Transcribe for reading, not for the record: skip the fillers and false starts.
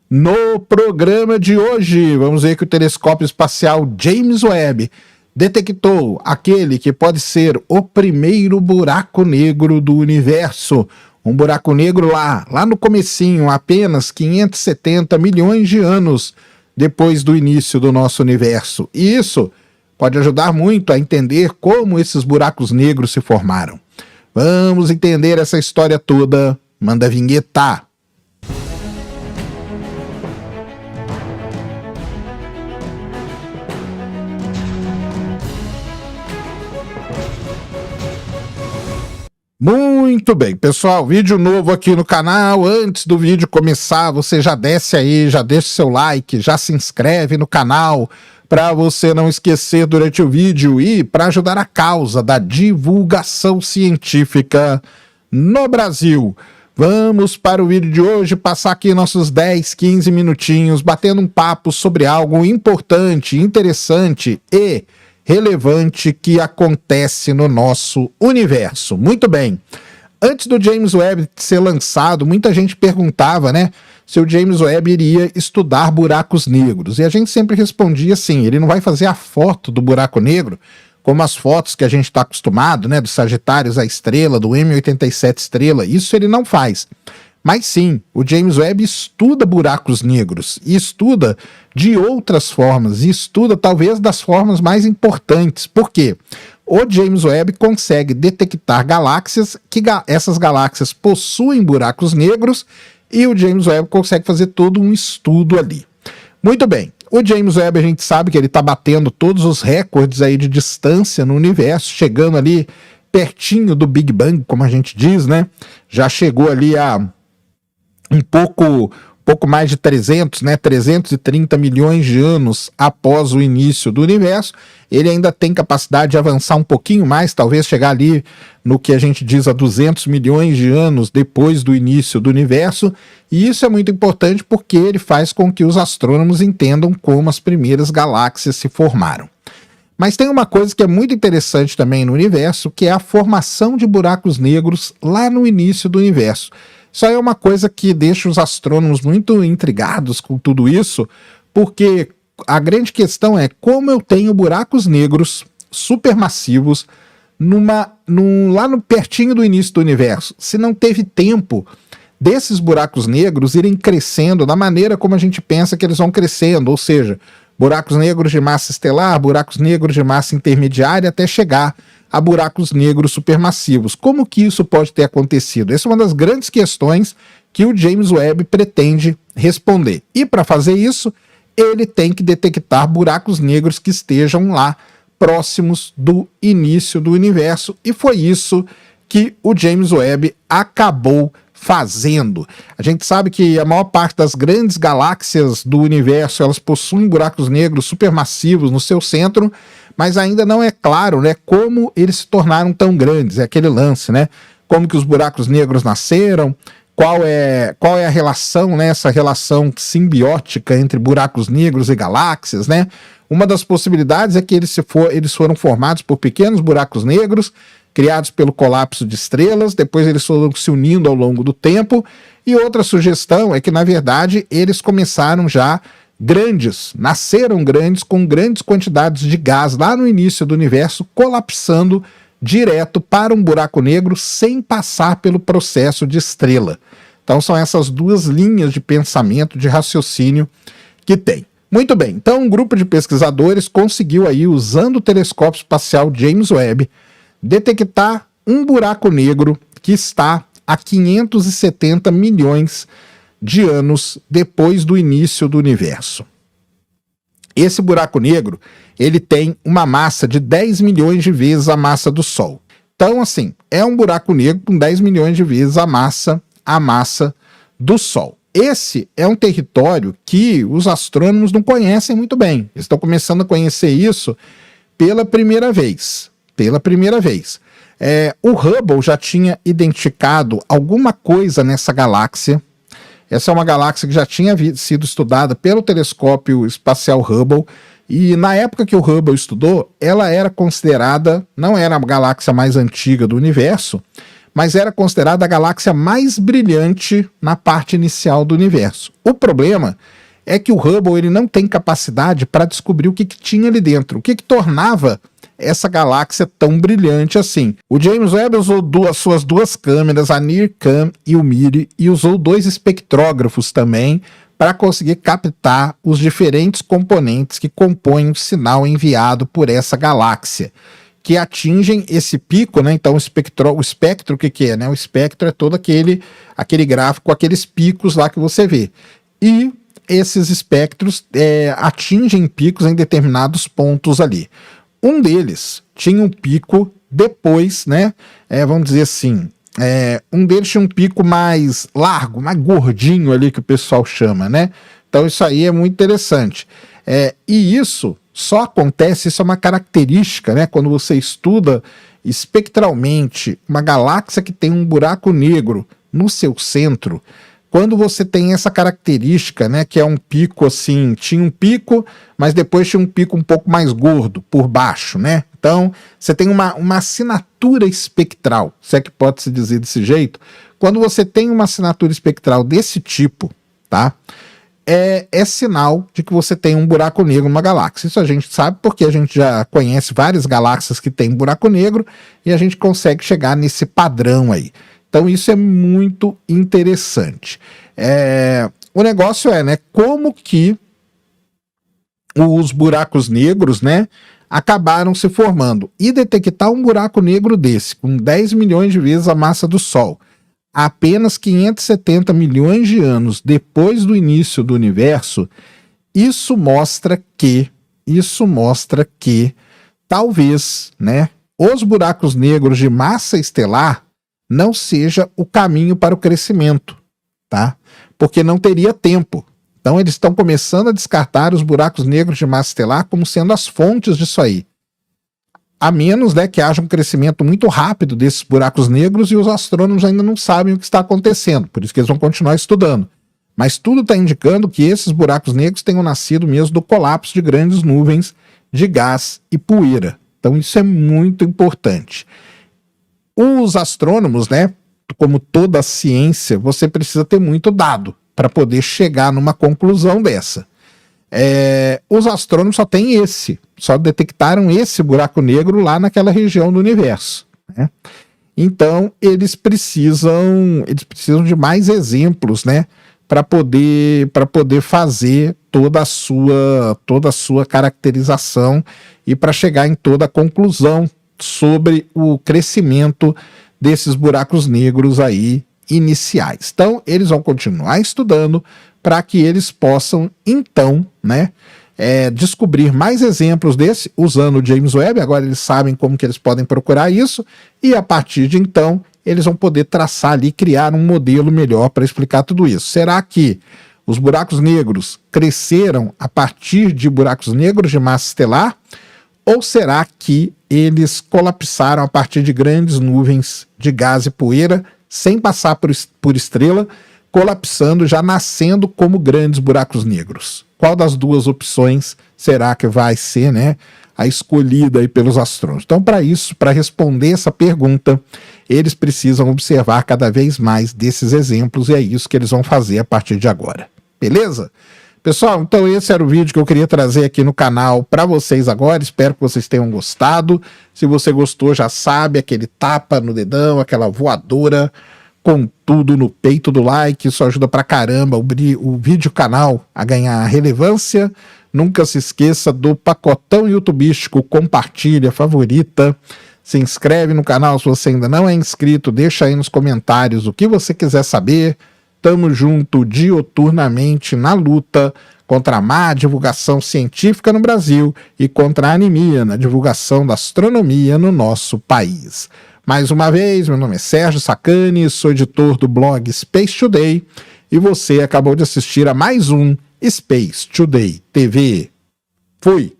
No programa de hoje, vamos ver que o telescópio espacial James Webb detectou aquele que pode ser o primeiro buraco negro do universo. Um buraco negro lá no comecinho, apenas 570 milhões de anos depois do início do nosso universo. E isso pode ajudar muito a entender como esses buracos negros se formaram. Vamos entender essa história toda. Manda a vinheta. Muito bem, pessoal, vídeo novo aqui no canal. Antes do vídeo começar, você já desce aí, já deixa seu like, já se inscreve no canal para você não esquecer durante o vídeo e para ajudar a causa da divulgação científica no Brasil. Vamos para o vídeo de hoje, passar aqui nossos 10, 15 minutinhos batendo um papo sobre algo importante, interessante e relevante que acontece no nosso universo. Muito bem. Antes do James Webb ser lançado, muita gente perguntava, né, se o James Webb iria estudar buracos negros. E a gente sempre respondia assim, ele não vai fazer a foto do buraco negro, como as fotos que a gente está acostumado, né, do Sagitários, a estrela, do M87 estrela, isso ele não faz. Mas sim, o James Webb estuda buracos negros, e estuda de outras formas, e estuda talvez das formas mais importantes. Por quê? O James Webb consegue detectar galáxias, essas galáxias possuem buracos negros, e o James Webb consegue fazer todo um estudo ali. Muito bem, o James Webb a gente sabe que ele está batendo todos os recordes aí de distância no universo, chegando ali pertinho do Big Bang, como a gente diz, né? Já chegou ali a um pouco mais de 330 milhões de anos após o início do universo. Ele ainda tem capacidade de avançar um pouquinho mais, talvez chegar ali no que a gente diz a 200 milhões de anos depois do início do universo, e isso é muito importante porque ele faz com que os astrônomos entendam como as primeiras galáxias se formaram. Mas tem uma coisa que é muito interessante também no universo, que é a formação de buracos negros lá no início do universo. Isso aí é uma coisa que deixa os astrônomos muito intrigados com tudo isso, porque a grande questão é como eu tenho buracos negros supermassivos lá no pertinho do início do universo, se não teve tempo desses buracos negros irem crescendo da maneira como a gente pensa que eles vão crescendo, ou seja, buracos negros de massa estelar, buracos negros de massa intermediária, até chegar a buracos negros supermassivos. Como que isso pode ter acontecido? Essa é uma das grandes questões que o James Webb pretende responder. E para fazer isso, ele tem que detectar buracos negros que estejam lá próximos do início do universo. E foi isso que o James Webb acabou fazendo. A gente sabe que a maior parte das grandes galáxias do universo, elas possuem buracos negros supermassivos no seu centro, mas ainda não é claro, né, como eles se tornaram tão grandes. É aquele lance, né? Como que os buracos negros nasceram, qual é a relação, né, essa relação simbiótica entre buracos negros e galáxias, né? Uma das possibilidades é que eles foram formados por pequenos buracos negros, criados pelo colapso de estrelas, depois eles foram se unindo ao longo do tempo, e outra sugestão é que, na verdade, eles começaram já grandes, nasceram grandes, com grandes quantidades de gás lá no início do universo, colapsando direto para um buraco negro sem passar pelo processo de estrela. Então são essas duas linhas de pensamento, de raciocínio que tem. Muito bem, então um grupo de pesquisadores conseguiu aí, usando o telescópio espacial James Webb, detectar um buraco negro que está a 570 milhões de anos depois do início do universo. Esse buraco negro, ele tem uma massa de 10 milhões de vezes a massa do Sol. Então, assim, é um buraco negro com 10 milhões de vezes a massa do Sol. Esse é um território que os astrônomos não conhecem muito bem. Eles estão começando a conhecer isso pela primeira vez. O Hubble já tinha identificado alguma coisa nessa galáxia. Essa é uma galáxia que já tinha sido estudada pelo telescópio espacial Hubble, e na época que o Hubble estudou, ela era considerada, não era a galáxia mais antiga do universo, mas era considerada a galáxia mais brilhante na parte inicial do universo. O problema é que o Hubble ele não tem capacidade para descobrir o que tinha ali dentro, o que tornava essa galáxia tão brilhante assim. O James Webb usou suas duas câmeras, a NIRCam e o MIRI, e usou 2 espectrógrafos também para conseguir captar os diferentes componentes que compõem o sinal enviado por essa galáxia, que atingem esse pico, né? Então o espectro o que é, né? O espectro é todo aquele gráfico, aqueles picos lá que você vê. E esses espectros atingem picos em determinados pontos ali. Um deles tinha um pico depois, né? Vamos dizer assim, um deles tinha um pico mais largo, mais gordinho ali, que o pessoal chama, né? Então isso aí é muito interessante. E isso só acontece, isso é uma característica, né? Quando você estuda espectralmente uma galáxia que tem um buraco negro no seu centro, quando você tem essa característica, né, que é um pico assim, tinha um pico, mas depois tinha um pico um pouco mais gordo por baixo, né? Então, você tem uma assinatura espectral, se é que pode se dizer desse jeito. Quando você tem uma assinatura espectral desse tipo, tá? É sinal de que você tem um buraco negro numa galáxia. Isso a gente sabe porque a gente já conhece várias galáxias que têm buraco negro e a gente consegue chegar nesse padrão aí. Então isso é muito interessante. O negócio né, como que os buracos negros, né, acabaram se formando. E detectar um buraco negro desse, com 10 milhões de vezes a massa do Sol, apenas 570 milhões de anos depois do início do universo, isso mostra que talvez, né, os buracos negros de massa estelar não seja o caminho para o crescimento, tá? Porque não teria tempo. Então eles estão começando a descartar os buracos negros de massa estelar como sendo as fontes disso aí. A menos, né, que haja um crescimento muito rápido desses buracos negros e os astrônomos ainda não sabem o que está acontecendo, por isso que eles vão continuar estudando. Mas tudo está indicando que esses buracos negros tenham nascido mesmo do colapso de grandes nuvens de gás e poeira. Então isso é muito importante. Os astrônomos, né, como toda a ciência, você precisa ter muito dado para poder chegar numa conclusão dessa. Os astrônomos só detectaram esse buraco negro lá naquela região do universo, né? Então eles precisam de mais exemplos, né, para poder fazer toda a sua caracterização e para chegar em toda a conclusão sobre o crescimento desses buracos negros aí iniciais. Então, eles vão continuar estudando para que eles possam, então, né, descobrir mais exemplos desse, usando o James Webb. Agora eles sabem como que eles podem procurar isso, e a partir de então, eles vão poder traçar ali, criar um modelo melhor para explicar tudo isso. Será que os buracos negros cresceram a partir de buracos negros de massa estelar? Ou será que eles colapsaram a partir de grandes nuvens de gás e poeira, sem passar por estrela, colapsando, já nascendo como grandes buracos negros? Qual das duas opções será que vai ser, né, a escolhida aí pelos astrônomos? Então, para responder essa pergunta, eles precisam observar cada vez mais desses exemplos, e é isso que eles vão fazer a partir de agora. Beleza? Pessoal, então esse era o vídeo que eu queria trazer aqui no canal para vocês agora. Espero que vocês tenham gostado. Se você gostou, já sabe, aquele tapa no dedão, aquela voadora com tudo no peito do like. Isso ajuda pra caramba o vídeo canal a ganhar relevância. Nunca se esqueça do pacotão youtubístico, compartilha, favorita, se inscreve no canal se você ainda não é inscrito, deixa aí nos comentários o que você quiser saber. Tamo junto dioturnamente na luta contra a má divulgação científica no Brasil e contra a anemia na divulgação da astronomia no nosso país. Mais uma vez, meu nome é Sérgio Sacani, sou editor do blog Space Today e você acabou de assistir a mais um Space Today TV. Fui!